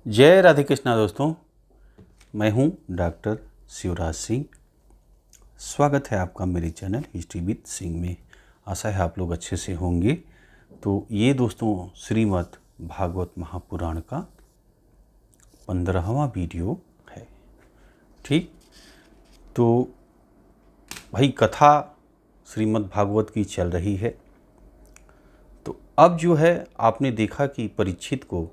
जय राधे कृष्णा दोस्तों, मैं हूं डॉक्टर शिवराज सिंह। स्वागत है आपका मेरे चैनल हिस्ट्री विद सिंह में। आशा है आप लोग अच्छे से होंगे। तो ये दोस्तों श्रीमद् भागवत महापुराण का 15वां वीडियो है। ठीक, तो भाई कथा श्रीमद् भागवत की चल रही है। तो अब जो है आपने देखा कि परीक्षित को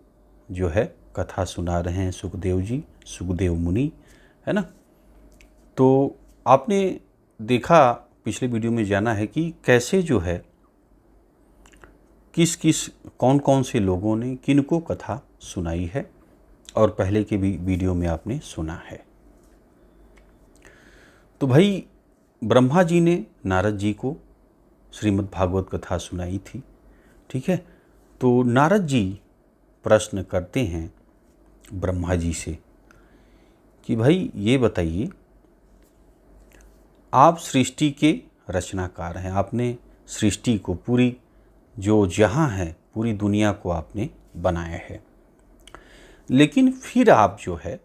जो है कथा सुना रहे हैं सुखदेव जी, सुखदेव मुनि, है ना। तो आपने देखा, पिछले वीडियो में जाना है कि कैसे जो है किस किस कौन कौन से लोगों ने किनको कथा सुनाई है, और पहले के भी वीडियो में आपने सुना है। तो भाई ब्रह्मा जी ने नारद जी को श्रीमद् भागवत कथा सुनाई थी। ठीक है, तो नारद जी प्रश्न करते हैं ब्रह्मा जी से कि भाई ये बताइए, आप सृष्टि के रचनाकार हैं, आपने सृष्टि को, पूरी जो जहाँ है पूरी दुनिया को आपने बनाया है, लेकिन फिर आप जो है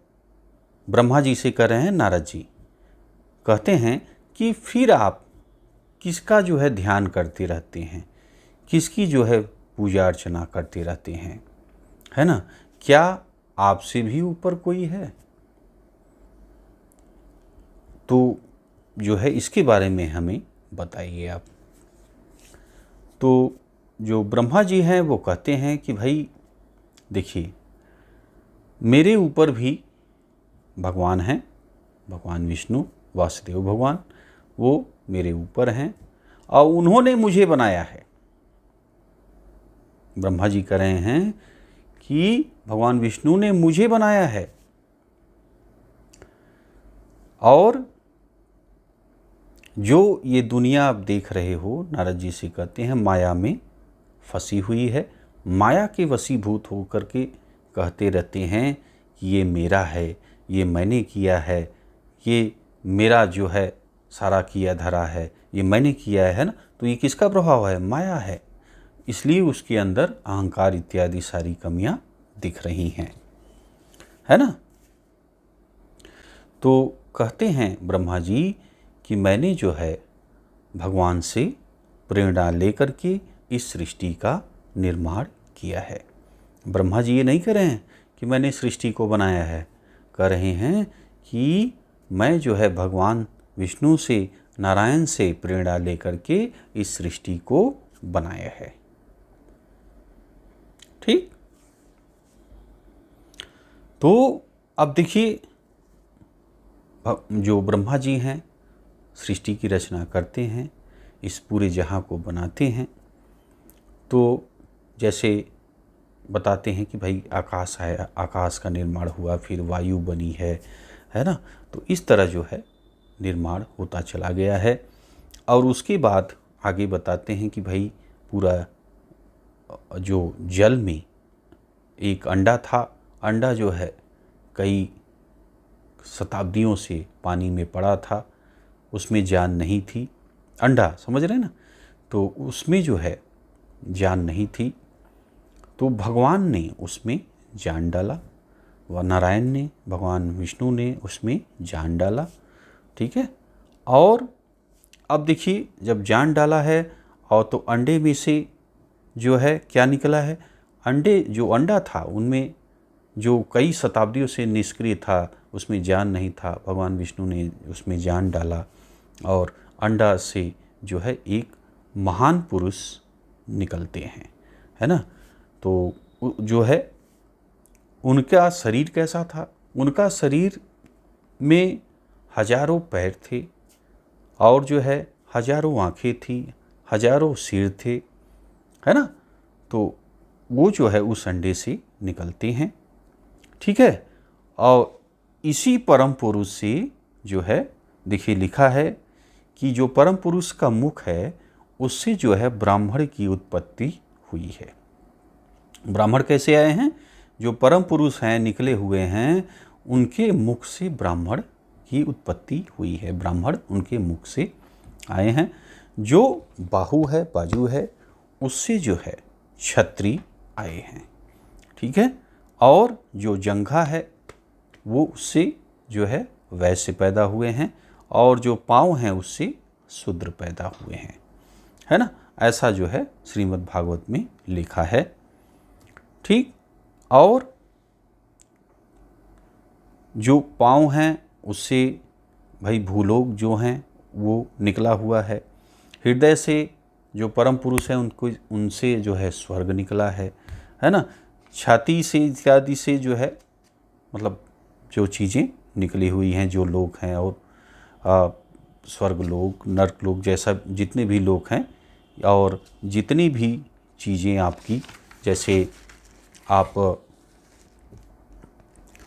ब्रह्मा जी से कह रहे हैं, नारद जी कहते हैं कि फिर आप किसका जो है ध्यान करते रहते हैं, किसकी जो है पूजा अर्चना करते रहते हैं, है ना। क्या आपसे भी ऊपर कोई है? तो जो है इसके बारे में हमें बताइए आप। तो जो ब्रह्मा जी हैं वो कहते हैं कि भाई देखिए, मेरे ऊपर भी भगवान हैं, भगवान विष्णु, वासुदेव भगवान, वो मेरे ऊपर हैं और उन्होंने मुझे बनाया है। ब्रह्मा जी कह रहे हैं कि भगवान विष्णु ने मुझे बनाया है, और जो ये दुनिया आप देख रहे हो, नारद जी से कहते हैं, माया में फंसी हुई है। माया के वशीभूत होकर के कहते रहते हैं कि ये मेरा है, ये मैंने किया है, ये मेरा जो है सारा किया धरा है, ये मैंने किया है ना। तो ये किसका प्रभाव है? माया है। इसलिए उसके अंदर अहंकार इत्यादि सारी कमियां दिख रही हैं, है ना। तो कहते हैं ब्रह्मा जी कि मैंने जो है भगवान से प्रेरणा लेकर के इस सृष्टि का निर्माण किया है। ब्रह्मा जी ये नहीं कह रहे हैं कि मैंने सृष्टि को बनाया है, कह रहे हैं कि मैं जो है भगवान विष्णु से, नारायण से प्रेरणा लेकर के इस सृष्टि को बनाया है। ठीक, तो अब देखिए, जो ब्रह्मा जी हैं सृष्टि की रचना करते हैं, इस पूरे जहाँ को बनाते हैं। तो जैसे बताते हैं कि भाई आकाश है, आकाश का निर्माण हुआ, फिर वायु बनी है ना। तो इस तरह जो है निर्माण होता चला गया है। और उसके बाद आगे बताते हैं कि भाई पूरा जो जल में एक अंडा था, अंडा जो है कई शताब्दियों से पानी में पड़ा था, उसमें जान नहीं थी। अंडा समझ रहे हैं ना, तो उसमें जो है जान नहीं थी। तो भगवान ने उसमें जान डाला, व नारायण ने, भगवान विष्णु ने उसमें जान डाला। ठीक है, और अब देखिए जब जान डाला है, और तो अंडे में से जो है क्या निकला है? अंडे, जो अंडा था उनमें जो कई शताब्दियों से निष्क्रिय था, उसमें जान नहीं था, भगवान विष्णु ने उसमें जान डाला, और अंडा से जो है एक महान पुरुष निकलते हैं, है ना। तो जो है उनका शरीर कैसा था? उनका शरीर में हजारों पैर थे, और जो है हजारों आँखें थी, हजारों सिर थे, है ना। तो वो जो है उस अंडे से निकलते हैं। ठीक है, और इसी परम पुरुष से जो है देखिए लिखा है कि जो परम पुरुष का मुख है, उससे जो है ब्राह्मण की उत्पत्ति हुई है। ब्राह्मण कैसे आए हैं? जो परम पुरुष हैं, निकले हुए हैं, उनके मुख से ब्राह्मण की उत्पत्ति हुई है। ब्राह्मण उनके मुख से आए हैं। जो बाहु है, बाजू है, उससे जो है क्षत्रिय आए हैं। ठीक है, और जो जंघा है वो उससे जो है वैश्य पैदा हुए हैं, और जो पाँव हैं उससे शूद्र पैदा हुए हैं, है ना। ऐसा जो है श्रीमद् भागवत में लिखा है। ठीक। और जो पाँव हैं उससे भाई भूलोक जो हैं वो निकला हुआ है। हृदय से जो परम पुरुष हैं उनको उनसे जो है स्वर्ग निकला है ना। छाती से इत्यादि से जो है मतलब जो चीज़ें निकली हुई हैं, जो लोक हैं, और स्वर्ग लोक, नर्क लोक जैसा जितने भी लोक हैं, और जितनी भी चीज़ें आपकी, जैसे आप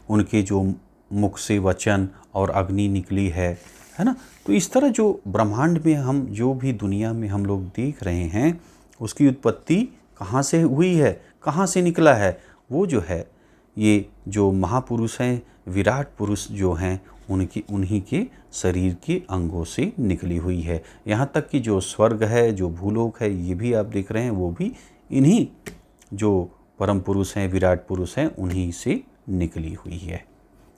उनके जो मुख से वचन और अग्नि निकली है ना। तो इस तरह जो ब्रह्मांड में हम जो भी दुनिया में हम लोग देख रहे हैं उसकी उत्पत्ति कहाँ से हुई है, कहाँ से निकला है, वो जो है ये जो महापुरुष हैं, विराट पुरुष जो हैं, उन्हीं के शरीर के अंगों से निकली हुई है। यहाँ तक कि जो स्वर्ग है, जो भूलोक है, ये भी आप देख रहे हैं, वो भी इन्हीं जो परम पुरुष हैं, विराट पुरुष हैं, उन्हीं से निकली हुई है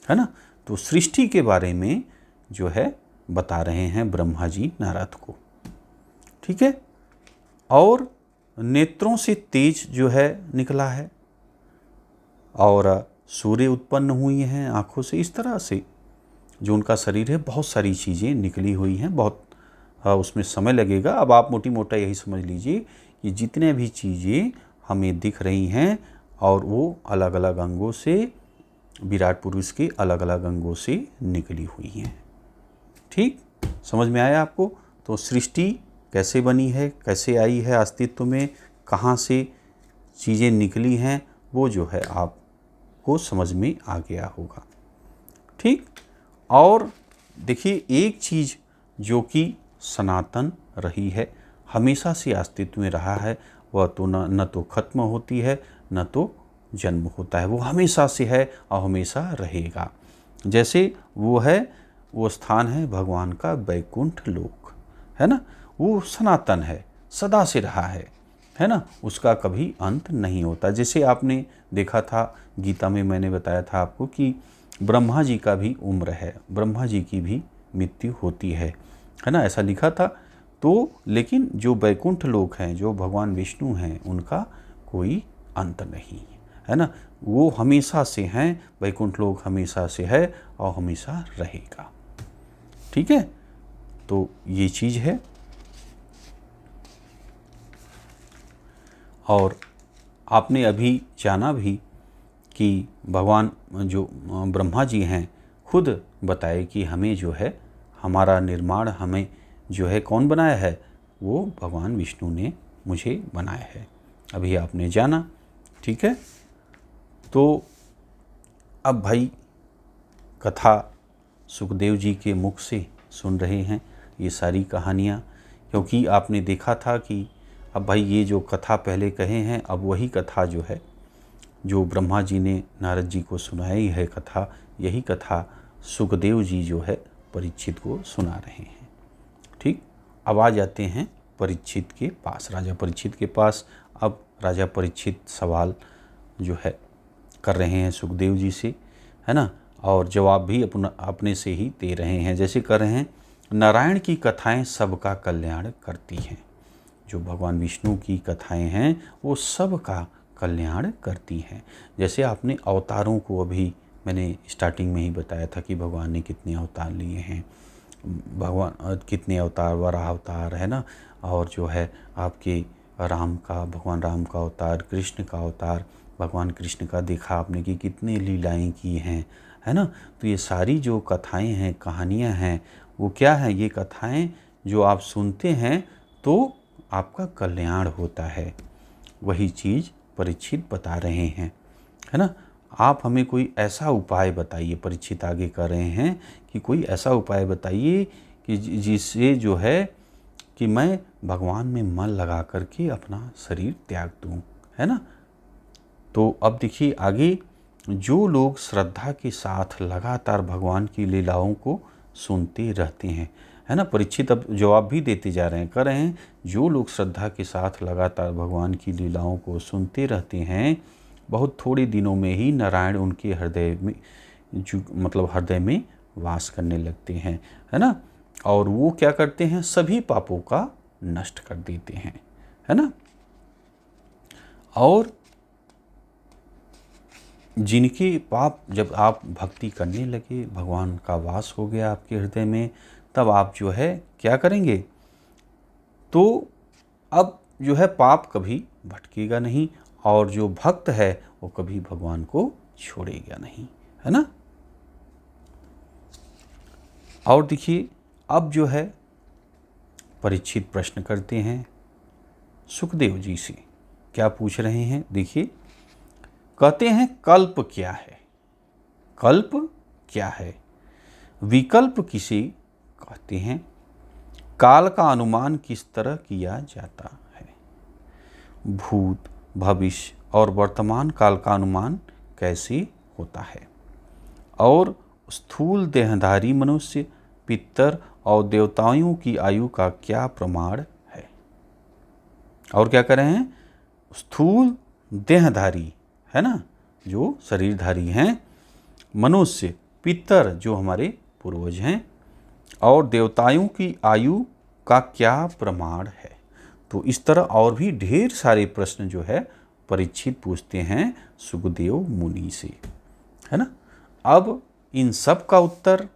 ना। तो सृष्टि के बारे में जो है बता रहे हैं ब्रह्मा जी नारद को। ठीक है। और नेत्रों से तेज जो है निकला है, और सूर्य उत्पन्न हुई हैं आँखों से। इस तरह से जो उनका शरीर है, बहुत सारी चीज़ें निकली हुई हैं। बहुत उसमें समय लगेगा। अब आप मोटी मोटा यही समझ लीजिए कि जितने भी चीज़ें हमें दिख रही हैं और वो अलग अलग अंगों से, विराट पुरुष के अलग अलग अंगों से निकली हुई हैं। ठीक, समझ में आया आपको। तो सृष्टि कैसे बनी है, कैसे आई है अस्तित्व में, कहाँ से चीज़ें निकली हैं, वो जो है आपको समझ में आ गया होगा। ठीक। और देखिए, एक चीज़ जो कि सनातन रही है, हमेशा से अस्तित्व में रहा है, वह तो न तो खत्म होती है, न तो जन्म होता है। वो हमेशा से है और हमेशा रहेगा। जैसे वो स्थान है भगवान का वैकुंठ लोक, है ना। वो सनातन है, सदा से रहा है ना। उसका कभी अंत नहीं होता। जैसे आपने देखा था गीता में, मैंने बताया था आपको कि ब्रह्मा जी का भी उम्र है, ब्रह्मा जी की भी मृत्यु होती है ना, ऐसा लिखा था। तो लेकिन जो वैकुंठ लोक हैं, जो भगवान विष्णु हैं, उनका कोई अंत नहीं है ना। वो हमेशा से हैं, वैकुंठ लोक हमेशा से है और हमेशा रहेगा। ठीक है। तो ये चीज़ है। और आपने अभी जाना भी कि भगवान जो ब्रह्मा जी हैं खुद बताए कि हमें जो है, हमारा निर्माण हमें जो है कौन बनाया है, वो भगवान विष्णु ने मुझे बनाया है। अभी आपने जाना। ठीक है। तो अब भाई कथा सुखदेव जी के मुख से सुन रहे हैं ये सारी कहानियाँ, क्योंकि आपने देखा था कि अब भाई ये जो कथा पहले कहे हैं, अब वही कथा जो है, जो ब्रह्मा जी ने नारद जी को सुनाई है कथा, यही कथा सुखदेव जी जो है परीक्षित को सुना रहे हैं। ठीक। अब आ जाते हैं परीक्षित के पास, राजा परीक्षित के पास। अब राजा परीक्षित सवाल जो है कर रहे हैं सुखदेव जी से, है ना, और जवाब भी अपने से ही दे रहे हैं। जैसे कर रहे हैं, नारायण की कथाएं सबका कल्याण करती हैं। जो भगवान विष्णु की कथाएं हैं वो सबका कल्याण करती हैं। जैसे आपने अवतारों को, अभी मैंने स्टार्टिंग में ही बताया था कि भगवान ने कितने अवतार लिए हैं, भगवान कितने अवतार, वराह अवतार, है ना, और जो है आपके राम का, भगवान राम का अवतार, कृष्ण का अवतार, भगवान कृष्ण का देखा आपने कि कितने लीलाएं की हैं, है ना। तो ये सारी जो कथाएं हैं, कहानियां हैं, वो क्या हैं, ये कथाएं जो आप सुनते हैं तो आपका कल्याण होता है। वही चीज़ परीक्षित बता रहे हैं, है ना। आप हमें कोई ऐसा उपाय बताइए, परीक्षित आगे कर रहे हैं कि कोई ऐसा उपाय बताइए कि जिससे जो है कि मैं भगवान में मन लगा करके अपना शरीर त्याग दूँ, है ना। तो अब देखिए आगे, जो लोग श्रद्धा के साथ लगातार भगवान की लीलाओं को सुनते रहते हैं, है ना। परीक्षित अब जवाब भी देते जा रहे हैं, कर रहे हैं, जो लोग श्रद्धा के साथ लगातार भगवान की लीलाओं को सुनते रहते हैं बहुत थोड़े दिनों में ही नारायण उनके हृदय में हृदय में वास करने लगते हैं, है ना। और वो क्या करते हैं, सभी पापों का नष्ट कर देते हैं, है ना। और जिनके पाप, जब आप भक्ति करने लगे, भगवान का वास हो गया आपके हृदय में, तब आप जो है क्या करेंगे, तो अब जो है पाप कभी भटकेगा नहीं, और जो भक्त है वो कभी भगवान को छोड़ेगा नहीं, है ना। और देखिए, अब जो है परीक्षित प्रश्न करते हैं सुखदेव जी से। क्या पूछ रहे हैं, देखिए, कहते हैं कल्प क्या है, कल्प क्या है, विकल्प किसे कहते हैं, काल का अनुमान किस तरह किया जाता है, भूत, भविष्य और वर्तमान काल का अनुमान कैसे होता है, और स्थूल देहधारी मनुष्य, पितर और देवताओं की आयु का क्या प्रमाण है। और क्या कह रहे हैं, स्थूल देहधारी, है ना, जो शरीरधारी हैं, मनुष्य, पितर जो हमारे पूर्वज हैं, और देवताओं की आयु का क्या प्रमाण है। तो इस तरह और भी ढेर सारे प्रश्न जो है परीक्षित पूछते हैं सुखदेव मुनि से, है ना। अब इन सब का उत्तर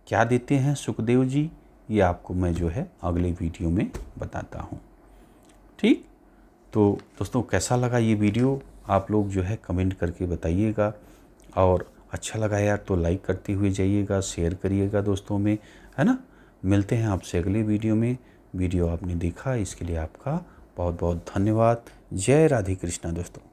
क्या देते हैं सुखदेव जी, ये आपको मैं जो है अगले वीडियो में बताता हूँ। ठीक, तो दोस्तों कैसा लगा ये वीडियो, आप लोग जो है कमेंट करके बताइएगा, और अच्छा लगा यार तो लाइक करते हुए जाइएगा, शेयर करिएगा दोस्तों में, है ना। मिलते हैं आपसे अगले वीडियो में। वीडियो आपने देखा इसके लिए आपका बहुत बहुत धन्यवाद। जय राधे कृष्णा दोस्तों।